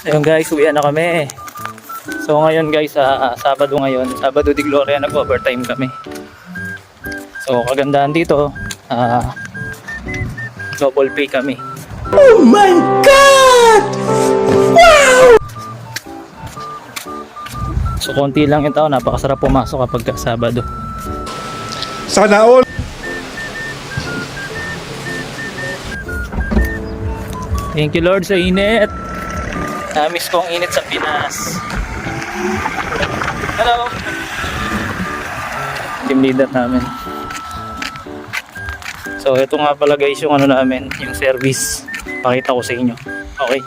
Ayun guys, uwian na kami. So ngayon guys, Sabado ngayon, Sabado de Gloria, nag-overtime kami. So kagandahan dito, double pay kami. Oh my God! Wow! So konti lang yung tao, napakasarap pumasok kapag Sabado. Sana all! Thank you Lord sa init. Namiss ko ang init sa Pinas. Hello! Team leader namin. So ito nga pala guys yung ano namin, yung service. Pakita ko sa inyo. Okay.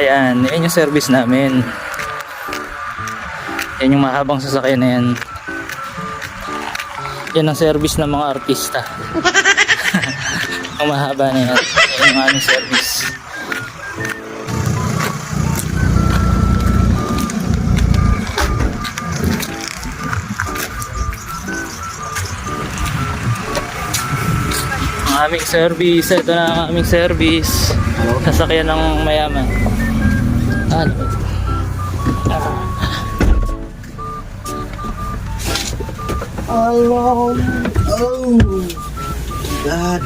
Ayan, yan yung service namin. Yan yung mahabang sasakyan na yan. Yan ang service ng mga artista. Ang mahaba na yan. Yan yung aming service. Ang aming service. Ito na ang aming service. Sasakyan ng mayaman. Oh, God.